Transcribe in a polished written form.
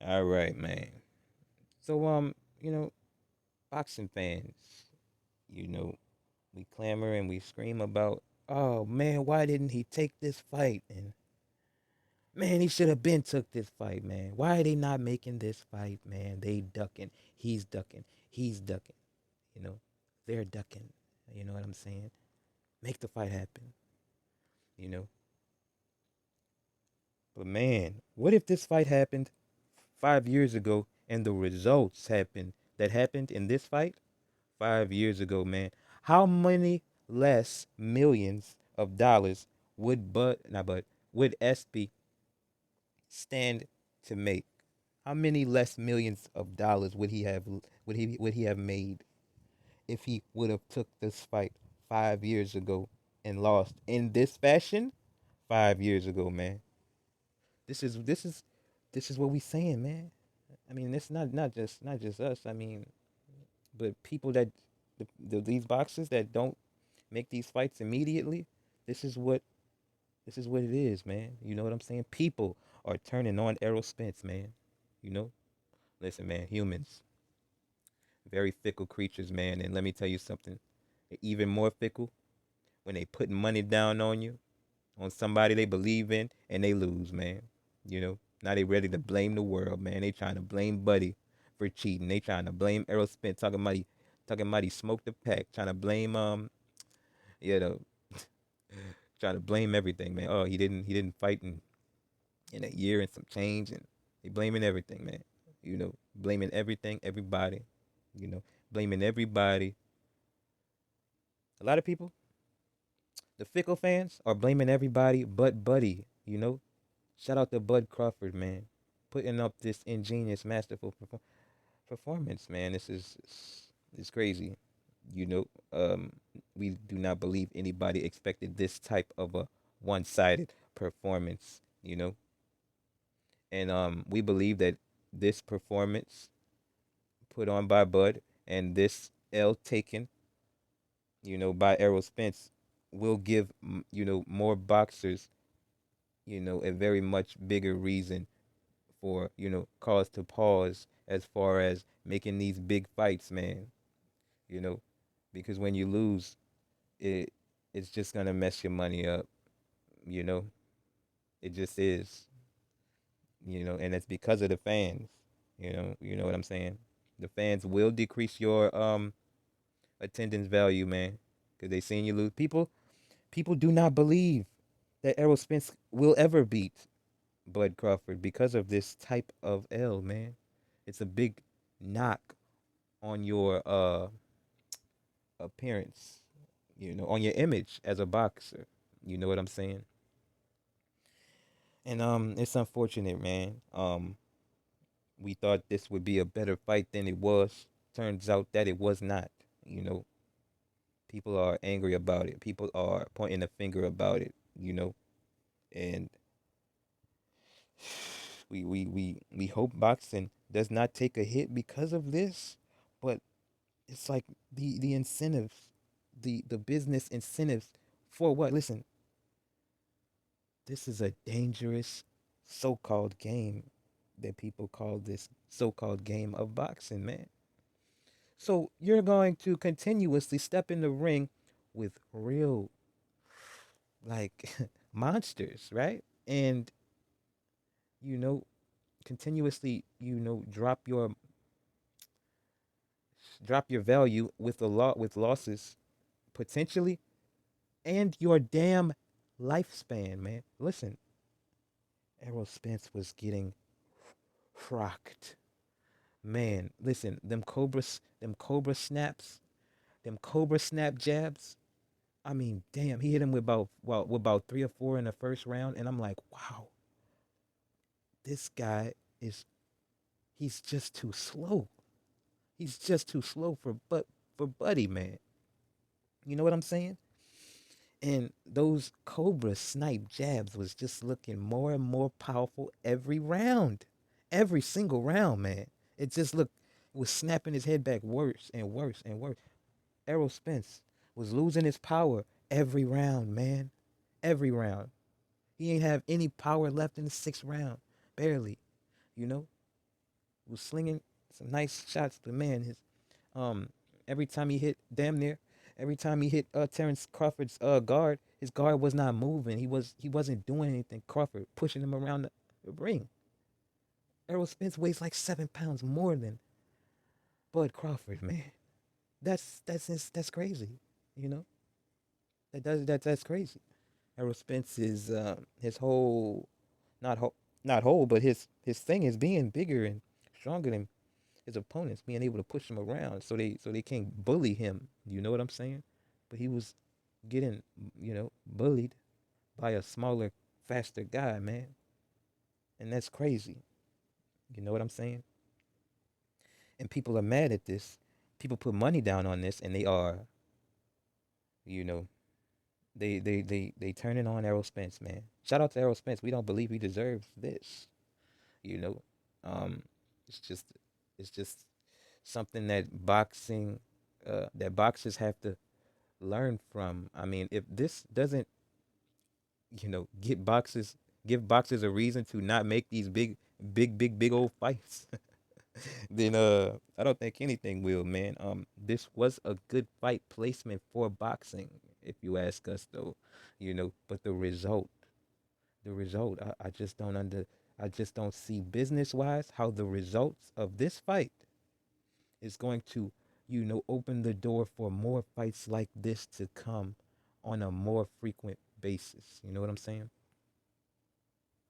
All right, man. So, you know, boxing fans, you know, we clamor and we scream about, oh man, why didn't he take this fight? And man, he should have been took this fight, man. Why are they not making this fight, man? They ducking. He's ducking. He's ducking. You know, they're ducking. You know what I'm saying? Make the fight happen. You know, but man, what if this fight happened 5 years ago and the results happened in this fight 5 years ago, man? How many less millions of dollars would SB stand to make? How many less millions of dollars would he have made if he would have took this fight 5 years ago and lost in this fashion 5 years ago, man? This is what we saying, man. I mean, it's not just us. I mean, but people that these boxers that don't make these fights immediately. This is what this is what it is, man. You know what I'm saying? People are turning on Errol Spence, man. You know, listen, man. Humans, very fickle creatures, man. And let me tell you something. They're even more fickle when they put money down on you, on somebody they believe in, and they lose, man. You know, now they ready to blame the world, man. They trying to blame Buddy for cheating. They trying to blame Errol Spence, talking about he smoked the pack, trying to blame you know, trying to blame everything, man. Oh, he didn't fight in a year and some change, and they blaming everything, man. You know, blaming everything, everybody. You know, blaming everybody. A lot of people, the fickle fans, are blaming everybody but Buddy. You know, shout out to Bud Crawford, man, putting up this ingenious, masterful performance, man. This is it's crazy. You know, we do not believe anybody expected this type of a one-sided performance. You know, and we believe that this performance put on by Bud and this L taken, by Errol Spence will give more boxers a very much bigger reason for cause to pause as far as making these big fights, man. You know, because when you lose, it it's just gonna mess your money up. You know, it just is. And it's because of the fans. You know what I'm saying. The fans will decrease your attendance value, man, because they seen you lose. People do not believe that Errol Spence will ever beat Bud Crawford because of this type of L, man. It's a big knock on your appearance, on your image as a boxer. You know what I'm saying? And it's unfortunate, man. We thought this would be a better fight than it was. Turns out that it was not. You know, people are angry about it. People are pointing a finger about it. And we hope boxing does not take a hit because of this, but it's like the incentives, the business incentives for what? Listen, this is a dangerous so-called game that people call this so-called game of boxing, man. So you're going to continuously step in the ring with real like monsters, right? And you know continuously drop your value with a lot with losses potentially and your damn lifespan, man. Listen, Errol Spence was getting rocked. Man, listen, them cobra snaps, them cobra snap jabs. I mean, damn, he hit him with about three or four in the first round, and I'm like, wow, this guy is he's just too slow. He's just too slow for Buddy, man. You know what I'm saying? And those Cobra snipe jabs was just looking more and more powerful every round. Every single round, man. It just looked it was snapping his head back worse and worse and worse. Errol Spence was losing his power every round, man. Every round. He ain't have any power left in the sixth round. Barely, you know? was slinging some nice shots, but man, his um every time he hit damn near every time he hit Terrence Crawford's guard, his guard was not moving. He wasn't doing anything. Crawford pushing him around the ring. Errol Spence weighs like 7 pounds more than Bud Crawford, man. That's crazy. You know that's crazy. Errol Spence is his whole not whole not whole, but his thing is being bigger and stronger than his opponents, being able to push him around so they can't bully him. You know what I'm saying? But he was getting bullied by a smaller, faster guy, man, and that's crazy. You know what I'm saying? And people are mad at this. People put money down on this, and they are, you know, they turning on Errol Spence, man. Shout out to Errol Spence. We don't believe he deserves this. You know, um, it's just it's just something that boxers have to learn from. I mean, if this doesn't, give boxers a reason to not make these big old fights, then I don't think anything will, man. This was a good fight placement for boxing, if you ask us, though. But the result, I just don't see business wise how the results of this fight is going to, open the door for more fights like this to come on a more frequent basis. You know what I'm saying?